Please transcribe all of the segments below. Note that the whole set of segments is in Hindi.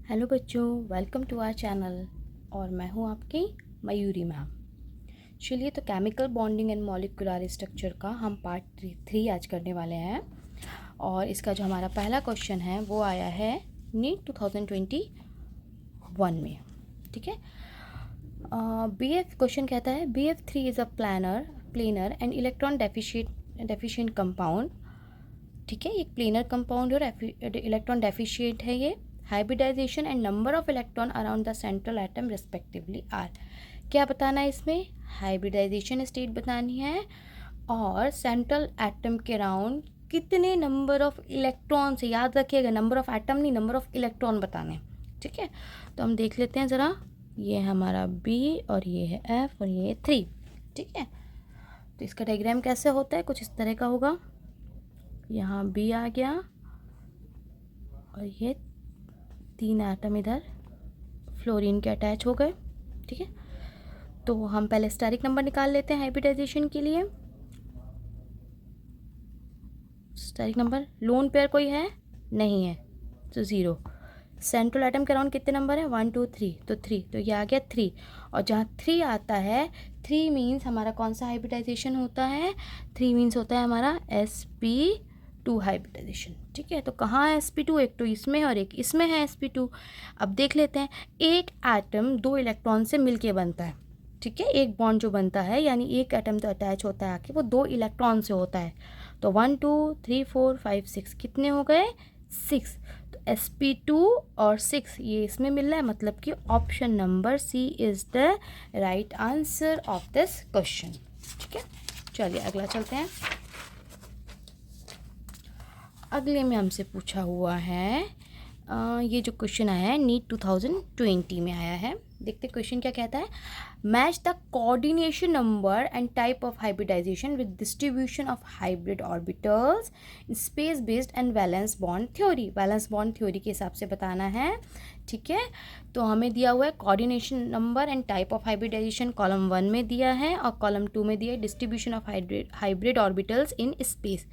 हेलो बच्चों, वेलकम टू आवर चैनल। और मैं हूं आपकी मयूरी मैम। चलिए, तो chemical bonding and molecular structure का हम पार्ट 3 आज करने वाले हैं। और इसका जो हमारा पहला क्वेश्चन है वो आया है नीट 2021 में। ठीक है। BF क्वेश्चन कहता है BF3 is a planar and electron deficient compound. ठीक है, एक प्लेनर कंपाउंड और इलेक्ट्रॉन डेफिशिएंट है ये। Hybridization and number of electron around the central atom respectively are. क्या बताना है इसमें? हाइब्रिडाइजेशन स्टेट बतानी है और सेंट्रल एटम के अराउंड कितने नंबर ऑफ इलेक्ट्रॉन से, याद रखिएगा नंबर ऑफ एटम नहीं, नंबर ऑफ इलेक्ट्रॉन बताने। ठीक है, तो हम देख लेते हैं ज़रा। ये हमारा B और ये है F और ये 3। ठीक है, तो इसका डायग्राम कैसे होता है? कुछ इस तरह का होगा। यहाँ B आ गया और ये 3 एटम इधर फ्लोरीन के अटैच हो गए। ठीक है, तो हम पहले स्टेरिक नंबर निकाल लेते हैं हाइब्रिडाइजेशन के लिए। स्टेरिक नंबर, लोन पेयर कोई है नहीं है तो 0। सेंट्रल एटम के अराउंड कितने नंबर है? 1 2 3, तो 3, तो ये आ गया 3। और जहाँ 3 आता है, 3 मीन्स हमारा कौन सा हाइब्रिडाइजेशन होता है? 3 मीन्स होता है हमारा sp2 हाइब्रिडाइजेशन। ठीक है, तो कहाँ है sp2? एक तो इसमें और एक इसमें है sp2। अब देख लेते हैं, एक एटम 2 इलेक्ट्रॉन से मिलके बनता है। ठीक है, एक बॉन्ड जो बनता है यानी एक एटम तो अटैच होता है आके, वो 2 इलेक्ट्रॉन से होता है। तो 1 2 3 4 5 6 कितने हो गए? 6। तो sp2 और 6 ये इसमें मिल रहा है, मतलब कि option number C is the right answer of this question. ठीक है, चलिए अगला चलते हैं। अगले में हमसे पूछा हुआ है ये जो क्वेश्चन आया है नीट 2020 में आया है। देखते क्वेश्चन क्या कहता है। Match the coordination number and type of hybridization with distribution of hybrid orbitals space based and valence bond theory. Valence bond theory के हिसाब से बताना है। ठीक है, तो हमें दिया हुआ है coordination number and type of hybridization, column 1 में दिया है और कॉलम 2 में दिया है distribution of hybrid orbitals in space.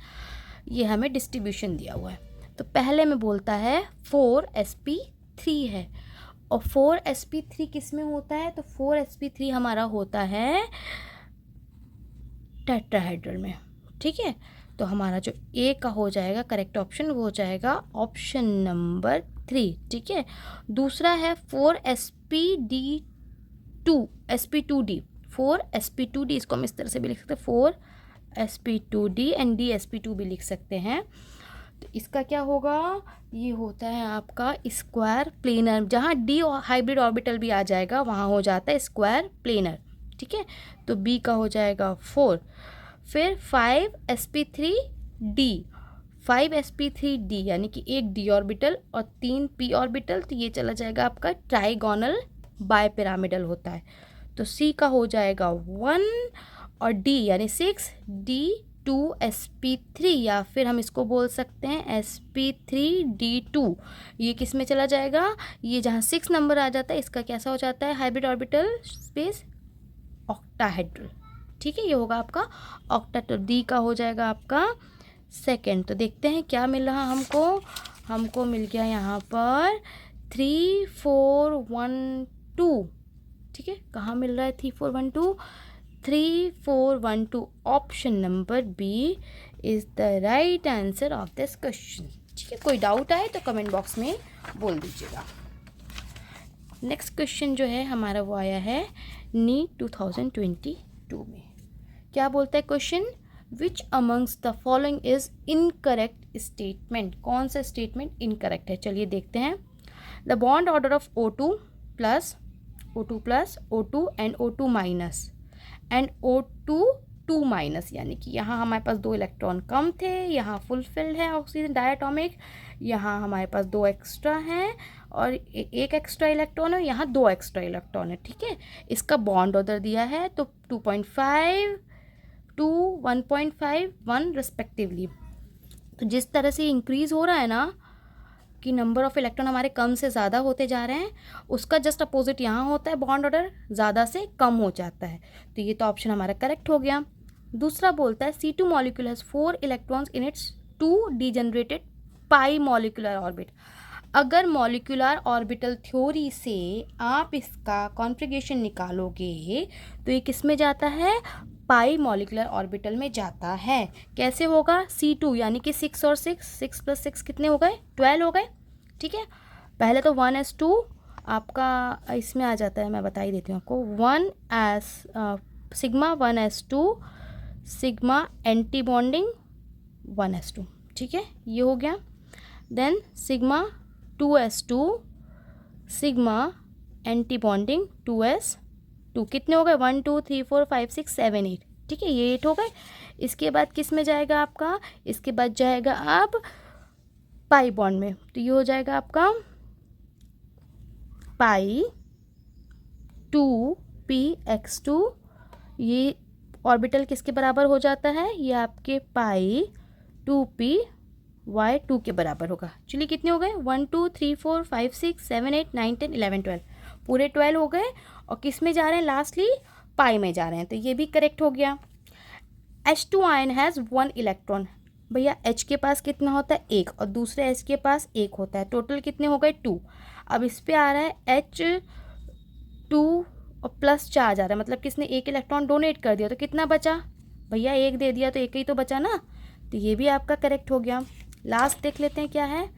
ये हमें डिस्ट्रीब्यूशन दिया हुआ है। तो पहले में बोलता है 4sp3 है, और 4sp3 किस में होता है? तो 4sp3 हमारा होता है टेट्राहेड्रल में। ठीक है, तो हमारा जो ए का हो जाएगा करेक्ट ऑप्शन, वो हो जाएगा ऑप्शन नंबर 3। ठीक है, दूसरा है 4sp2d। 4sp2d इसको हम इस तरह से भी लिख सकते हैं, 4sp2d एंड dsp2 भी लिख सकते हैं। तो इसका क्या होगा? ये होता है आपका स्क्वायर प्लेनर। जहाँ डी हाइब्रिड ऑर्बिटल भी आ जाएगा वहाँ हो जाता है स्क्वायर प्लेनर। ठीक है, तो बी का हो जाएगा 4। फिर 5sp3d, 5sp3d यानी कि एक डी ऑर्बिटल और 3 p ऑर्बिटल, तो ये चला जाएगा आपका ट्राइगोनल बायपिरामिडल होता है। तो सी का हो जाएगा 1 और डी यानी 6d2sp3, या फिर हम इसको बोल सकते हैं sp3d2। ये किस में चला जाएगा? ये जहाँ 6 नंबर आ जाता है इसका कैसा हो जाता है हाइब्रिड ऑर्बिटल स्पेस? ऑक्टाहेड्रल। ठीक है, ये होगा आपका ऑक्टाहेड्रल। डी का हो जाएगा आपका सेकेंड। तो देखते हैं क्या मिल रहा हमको मिल गया यहाँ पर 3 4 1 2। ठीक है, कहाँ मिल रहा है 3 4 1 2? 3 4 1 2, option number B is the right answer of this question. ठीक है, कोई डाउट आए तो कमेंट बॉक्स में बोल दीजिएगा। नेक्स्ट क्वेश्चन जो है हमारा वो आया है नीट 2022 में। क्या बोलता है question? Which amongst the following is incorrect statement. कौन सा स्टेटमेंट इनकरेक्ट है? चलिए देखते हैं। The bond order of O2 plus O2 and O2 minus and O2 2 minus, यानी कि यहाँ हमारे पास 2 इलेक्ट्रॉन कम थे, यहाँ फुलफिल्ड है ऑक्सीजन डायटोमिक, यहाँ हमारे पास 2 एक्स्ट्रा हैं और एक एक्स्ट्रा इलेक्ट्रॉन है, यहाँ 2 एक्स्ट्रा इलेक्ट्रॉन है। ठीक है, इसका बॉन्ड ऑर्डर दिया है तो 2.5 2 1.5 1 रिस्पेक्टिवली। तो जिस तरह से इंक्रीज हो रहा है ना कि नंबर ऑफ इलेक्ट्रॉन हमारे कम से ज़्यादा होते जा रहे हैं, उसका जस्ट अपोजिट यहाँ होता है, बॉन्ड ऑर्डर ज़्यादा से कम हो जाता है। तो ये तो ऑप्शन हमारा करेक्ट हो गया। दूसरा बोलता है C2 molecule has 4 electrons in its 2 degenerated pi molecular orbit. अगर मॉलिक्यूलर ऑर्बिटल थ्योरी से आप इसका कॉन्फ़िगरेशन निकालोगे तो ये किस में जाता है, पाई मॉलिक्यूलर ऑर्बिटल में जाता है। कैसे होगा, C2 यानी कि 6 और 6, 6 + 6 कितने हो गए, 12 हो गए। ठीक है, पहले तो 1s2 आपका इसमें आ जाता है, मैं बता ही देती हूँ आपको। 1s sigma 1s2 sigma anti bonding 1s2। ठीक है, ये हो गया। Then sigma 2s2 sigma anti bonding 2s2 कितने हो गए, 1 2 3 4 5 6 7 8। ठीक है, ये 8 हो गए। इसके बाद किस में जाएगा आपका, इसके बाद जाएगा आप पाई बॉन्ड में, तो ये हो जाएगा आपका पाई 2px2। ये ऑर्बिटल किसके बराबर हो जाता है, ये आपके पाई 2py2 के बराबर होगा। चलिए कितने हो गए, 1 2 3 4 5 6 7 8 9 10 11 12, पूरे 12 हो गए। और किस में जा रहे हैं, लास्टली पाई में जा रहे हैं, तो ये भी करेक्ट हो गया। H2 ion has 1 electron. भैया H के पास कितना होता है, 1, और दूसरे H के पास 1 होता है, टोटल कितने हो गए, 2। अब इस पे आ रहा है H2 और +4 जा रहा है, मतलब किसने 1 इलेक्ट्रॉन डोनेट कर दिया, तो कितना बचा भैया, 1 दे दिया तो 1 ही तो बचा ना, तो ये भी आपका करेक्ट हो गया। लास्ट देख लेते हैं क्या है,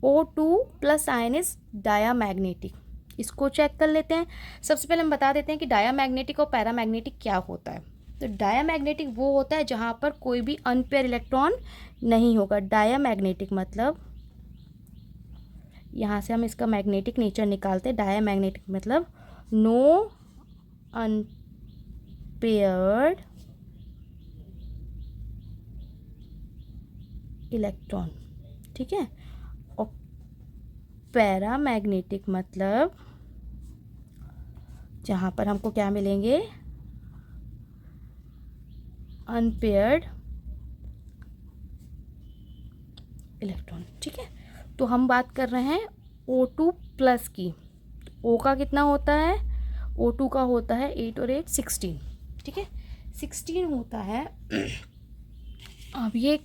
O2+ आयन इज डायामैग्नेटिक, इसको चेक कर लेते हैं। सबसे पहले हम बता देते हैं कि डायामैग्नेटिक और पैरामैग्नेटिक क्या होता है। तो डायामैग्नेटिक वो होता है जहाँ पर कोई भी अनपेयर इलेक्ट्रॉन नहीं होगा। डायामैग्नेटिक मतलब, यहाँ से हम इसका मैग्नेटिक नेचर निकालते हैं। डायामैग्नेटिक मतलब नो अनपेयर्ड इलेक्ट्रॉन। ठीक है, और पैरामैग्नेटिक मतलब जहाँ पर हमको क्या मिलेंगे, अनपेयर्ड इलेक्ट्रॉन। ठीक है, तो हम बात कर रहे हैं O2+ की। O का कितना होता है, O2 का होता है 8 और 8 16। ठीक है, 16 होता है। अब ये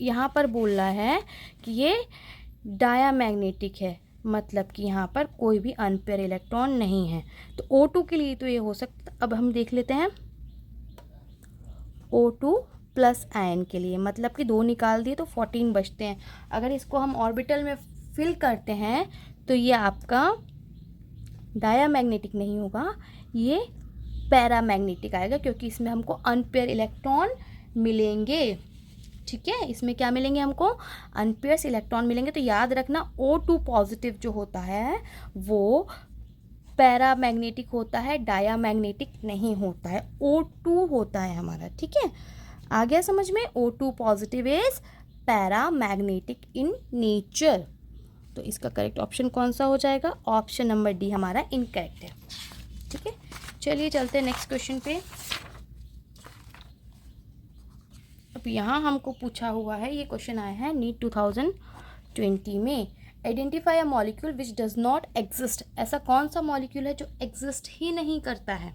यहाँ पर बोल रहा है कि ये डायामैग्नेटिक है, मतलब कि यहाँ पर कोई भी अनपेयर इलेक्ट्रॉन नहीं है। तो O2 के लिए तो ये हो सकता। अब हम देख लेते हैं O2+ आयन के लिए, मतलब कि 2 निकाल दिए तो 14 बचते हैं। अगर इसको हम ऑर्बिटल में फिल करते हैं तो ये आपका डायामैग्नेटिक नहीं होगा, ये पैरामैग्नेटिक आएगा, क्योंकि इसमें हमको अनपेयर इलेक्ट्रॉन मिलेंगे। ठीक है, इसमें क्या मिलेंगे, हमको अनपेयर्स इलेक्ट्रॉन मिलेंगे। तो याद रखना O2+ जो होता है वो पैरामैग्नेटिक होता है, डायामैग्नेटिक नहीं होता है, O2 होता है हमारा। ठीक है, आ गया समझ में, O2+ is paramagnetic in nature. तो इसका करेक्ट ऑप्शन कौन सा हो जाएगा, ऑप्शन नंबर डी हमारा इनकरेक्ट है। ठीक है, चलिए चलते हैं नेक्स्ट क्वेश्चन पे। अब यहाँ हमको पूछा हुआ है, ये क्वेश्चन आया है नीट 2020 में। Identify a molecule which does not exist. ऐसा कौन सा मॉलिक्यूल है जो एग्जिस्ट ही नहीं करता है।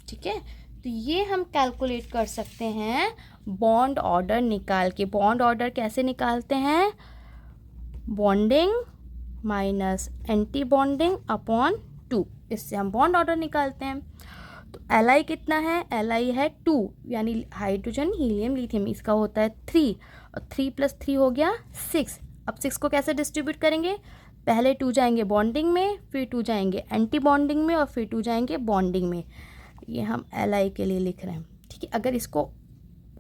ठीक है, तो ये हम कैलकुलेट कर सकते हैं बॉन्ड ऑर्डर निकाल के। बॉन्ड ऑर्डर कैसे निकालते हैं, bonding minus anti bonding upon 2, इससे हम बॉन्ड ऑर्डर निकालते हैं। तो Li कितना है, Li है 2, यानी हाइड्रोजन हीलियम लिथियम, इसका होता है 3, और 3 + 3 हो गया 6। अब 6 को कैसे डिस्ट्रीब्यूट करेंगे, पहले 2 जाएंगे बॉन्डिंग में, फिर 2 जाएंगे एंटी बॉन्डिंग में, और फिर 2 जाएंगे बॉन्डिंग में। ये हम Li के लिए लिख रहे हैं। ठीक है, अगर इसको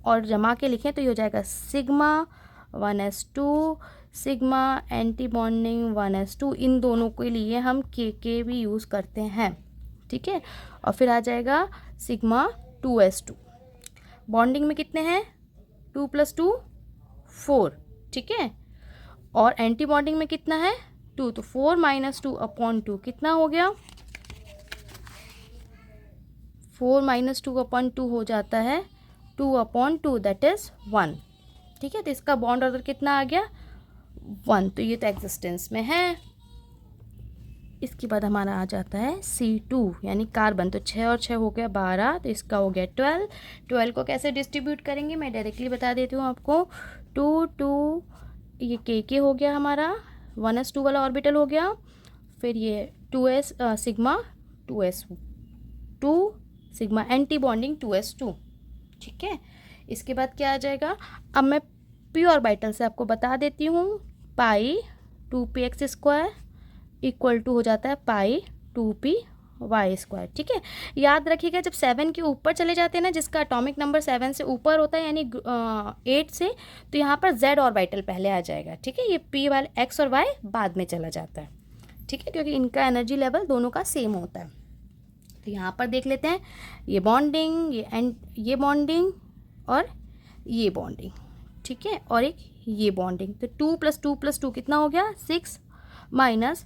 और जमा के लिखें तो ये हो जाएगा sigma 1s2 sigma anti bonding 1s2। इन दोनों के लिए हम के भी यूज़ करते हैं। ठीक है, और फिर आ जाएगा सिग्मा 2s2। बॉन्डिंग में कितने हैं, 2 + 2 4। ठीक है, और एंटी बॉन्डिंग में कितना है 2, तो 4 - 2 अपॉन 2 कितना हो गया, 4 - 2 अपॉन 2 हो जाता है 2 अपॉन 2, दैट इज़ 1। ठीक है, तो इसका बॉन्ड ऑर्डर कितना आ गया 1, तो ये तो एग्जिस्टेंस में है। इसके बाद हमारा आ जाता है C2 यानी कार्बन, तो 6 और 6 हो गया 12, तो इसका हो गया 12। 12 को कैसे डिस्ट्रीब्यूट करेंगे मैं डायरेक्टली बता देती हूँ आपको। 2 2 ये के हो गया हमारा 1s2 वाला ऑर्बिटल हो गया, फिर ये 2s sigma 2s2 sigma anti bonding 2s2, ठीक है। इसके बाद क्या आ जाएगा, अब मैं पी ऑर्बिटल से आपको बता देती हूँ, पाई 2px² इक्वल टू हो जाता है पाई 2py², ठीक है। याद रखिएगा जब 7 के ऊपर चले जाते हैं ना, जिसका एटॉमिक नंबर 7 से ऊपर होता है यानी 8 से, तो यहाँ पर z ऑर्बिटल पहले आ जाएगा, ठीक है। ये p वाले x और y बाद में चला जाता है, ठीक है, क्योंकि इनका एनर्जी लेवल दोनों का सेम होता है। तो यहाँ पर देख लेते हैं, ये बॉन्डिंग, ये बॉन्डिंग और ये बॉन्डिंग, ठीक है, और एक ये बॉन्डिंग। तो 2 + 2 + 2 कितना हो गया 6 माइनस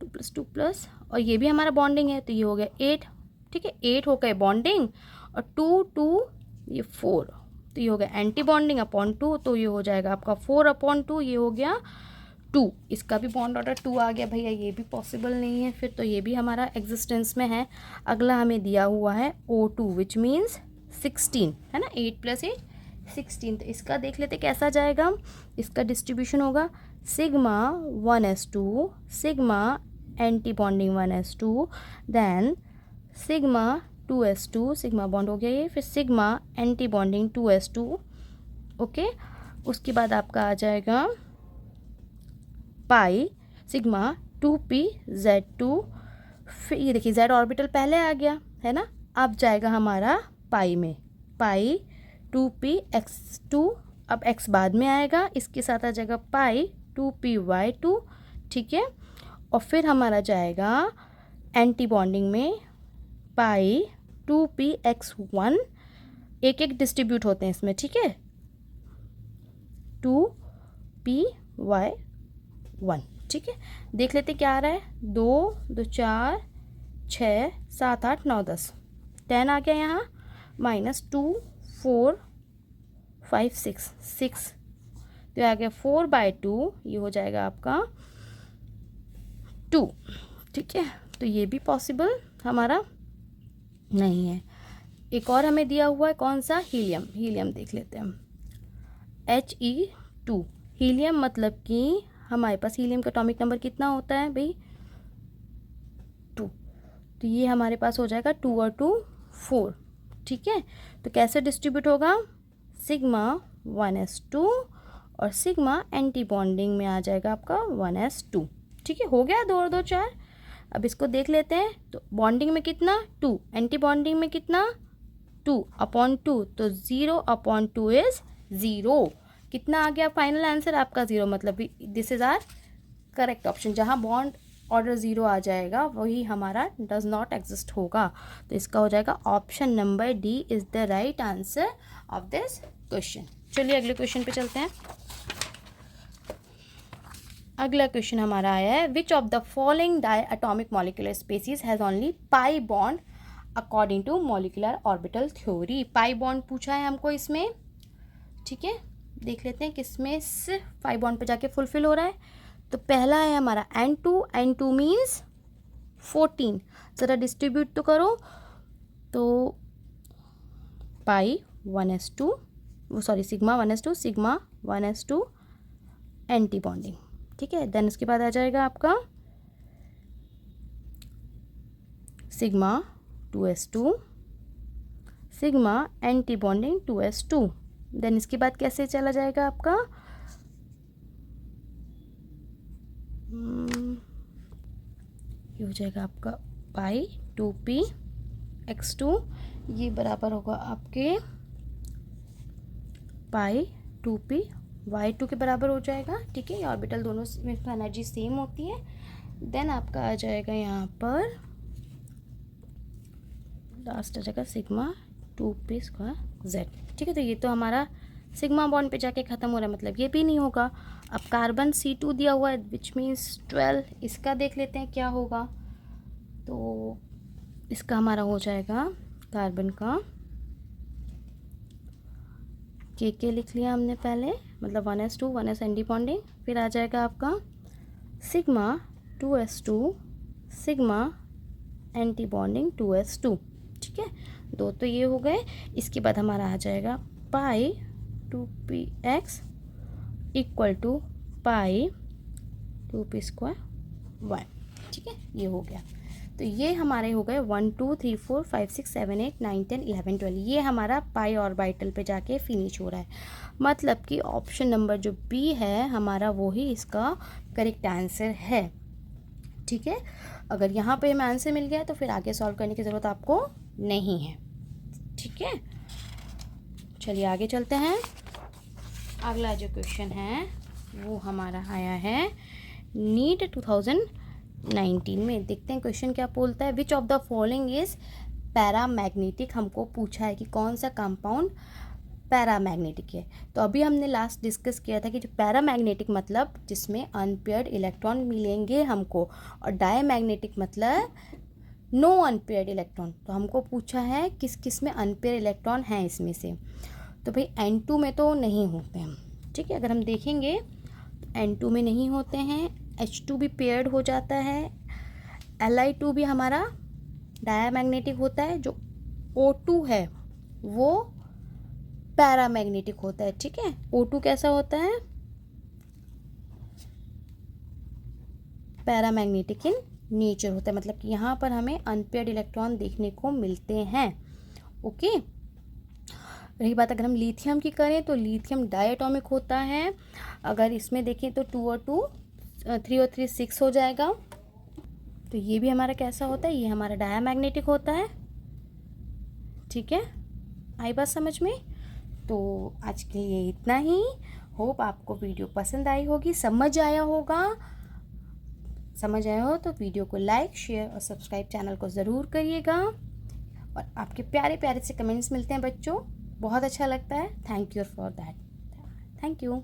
2 + 2 प्लस, और ये भी हमारा बॉन्डिंग है तो ये हो गया 8, ठीक है। 8 हो गए बॉन्डिंग और 2 2 ये 4, तो ये हो गया एंटी बॉन्डिंग अपॉन 2, तो ये हो जाएगा आपका 4/2, ये हो गया 2। इसका भी बॉन्ड ऑर्डर 2 आ गया भैया, ये भी पॉसिबल नहीं है फिर, तो ये भी हमारा एग्जिस्टेंस में है। अगला हमें दिया हुआ है O2 विच मीन्स 16, है ना, 8 + 8 16। तो इसका देख लेते कैसा जाएगा, इसका डिस्ट्रीब्यूशन होगा sigma 1s2 sigma anti bonding 1s2, then sigma 2s2 sigma bond हो गया ये, फिर sigma anti bonding 2s2, okay. उसके बाद आपका आ जाएगा पाई सिग्मा 2pz2, फिर ये देखिए z ऑर्बिटल पहले आ गया है ना, अब जाएगा हमारा पाई में, पाई 2px2, अब x बाद में आएगा, इसके साथ आ जाएगा पाई 2py2, ठीक है। और फिर हमारा जाएगा एंटी बॉन्डिंग में पाई 2px1, एक एक डिस्ट्रीब्यूट होते हैं इसमें, ठीक है, 2py1, ठीक है। देख लेते क्या आ रहा है, 2 2 4 6 7 8 9 10 10 आ गया यहाँ, माइनस 2 4 5 6 6, तो आ गया 4/2, ये हो जाएगा आपका 2, ठीक है। तो ये भी पॉसिबल हमारा नहीं है। एक और हमें दिया हुआ है कौन सा, हीलियम, हीलियम देख लेते हैं, He2 हीलियम, मतलब कि हमारे पास हीलियम का एटॉमिक नंबर कितना होता है भाई 2, तो ये हमारे पास हो जाएगा 2 और 2 4, ठीक है। तो कैसे डिस्ट्रीब्यूट होगा, सिग्मा 1s2 और सिग्मा एंटी बॉन्डिंग में आ जाएगा आपका 1s2, ठीक है। हो गया 2 और 2 4। अब इसको देख लेते हैं, तो बॉन्डिंग में कितना 2, एंटी बॉन्डिंग में कितना 2/2, तो 0/2 इज 0। कितना आ गया फाइनल आंसर आपका 0, मतलब this is are correct option. जहाँ बॉन्ड ऑर्डर 0 आ जाएगा वही हमारा डज नॉट एग्जिस्ट होगा, तो इसका हो जाएगा option number D is the right answer of this question. चलिए अगले क्वेश्चन पे चलते हैं। अगला क्वेश्चन हमारा आया है, which of the following diatomic molecular species has only pi bond according to molecular orbital theory. Pi bond पूछा है हमको इसमें, ठीक है। देख लेते हैं किसमें सिर्फ पाई बॉन्ड पे जाके फुलफिल हो रहा है। तो पहला है हमारा N2 मीन्स 14, ज़रा डिस्ट्रीब्यूट तो करो, तो पाई 1s2 वो sorry sigma 1s2 sigma 1s2 anti bonding, ठीक है। देन उसके बाद आ जाएगा आपका sigma 2s2 sigma anti bonding 2s2, then इसके बाद कैसे चला जाएगा आपका ये हो जाएगा आपका पाई 2px2, ये बराबर होगा आपके पाई 2py2 के बराबर हो जाएगा, ठीक है। ये ऑर्बिटल दोनों में एनर्जी सेम होती है। देन आपका आ जाएगा यहाँ पर लास्ट आ जाएगा सिग्मा 2p²z, ठीक है। तो ये तो हमारा सिग्मा बॉन्ड पे जाके ख़त्म हो रहा है, मतलब ये भी नहीं होगा। अब कार्बन C2 दिया हुआ है विच मीन्स 12, इसका देख लेते हैं क्या होगा। तो इसका हमारा हो जाएगा कार्बन का के लिख लिया हमने पहले, मतलब 1s2 1s एंटी बॉन्डिंग, फिर आ जाएगा आपका sigma 2s2 sigma anti bonding 2s2, ठीक है। दो तो ये हो गए। इसके बाद हमारा आ जाएगा पाई 2px equal to pi 2p² 1, ठीक है, ये हो गया। तो ये हमारे हो गए 1 2 3 4 5 6 7 8 9 10 11 12, ये हमारा पाई ऑर्बिटल पे जाके फिनिश हो रहा है। मतलब कि ऑप्शन नंबर जो बी है हमारा वो ही इसका करेक्ट आंसर है, ठीक है। अगर यहाँ पे हमें आंसर मिल गया तो फिर आगे सॉल्व करने की ज़रूरत आपको नहीं है, ठीक है। चलिए आगे चलते हैं। अगला जो क्वेश्चन है वो हमारा आया है नीट 2019 में। देखते हैं क्वेश्चन क्या बोलता है। Which of the following is paramagnetic, हमको पूछा है कि कौन सा कंपाउंड पैरामैग्नेटिक है। तो अभी हमने लास्ट डिस्कस किया था कि जो पैरामैग्नेटिक मतलब जिसमें अनपेयर्ड इलेक्ट्रॉन मिलेंगे हमको, और डायमैग्नेटिक मतलब नो अनपेयर्ड इलेक्ट्रॉन। तो हमको पूछा है किस किस में अनपेयर इलेक्ट्रॉन हैं इसमें से। तो भाई N2 में तो नहीं होते हैं, ठीक है। अगर हम देखेंगे N2 में नहीं होते हैं, H2 भी पेयर्ड हो जाता है, Li2 भी हमारा डायमैग्नेटिक होता है, जो O2 है वो पैरामैग्नेटिक होता है, ठीक है। O2 कैसा होता है, पैरामैग्नेटिक इन नेचर होता है, मतलब कि यहाँ पर हमें अनपेयर्ड इलेक्ट्रॉन देखने को मिलते हैं, ओके। रही बात अगर हम लिथियम की करें तो लिथियम डायटोमिक होता है। अगर इसमें देखें तो 2 और 2 3 और 3 6 हो जाएगा। तो ये भी हमारा कैसा होता है, ये हमारा डायमैग्नेटिक होता है, ठीक है। आई बात समझ में। तो आज के लिए इतना ही। होप आपको वीडियो पसंद आई होगी, समझ आया होगा। समझ आया हो तो वीडियो को लाइक शेयर और सब्सक्राइब चैनल को ज़रूर करिएगा। और आपके प्यारे प्यारे से कमेंट्स मिलते हैं बच्चों, बहुत अच्छा लगता है। Thank you for that, thank you.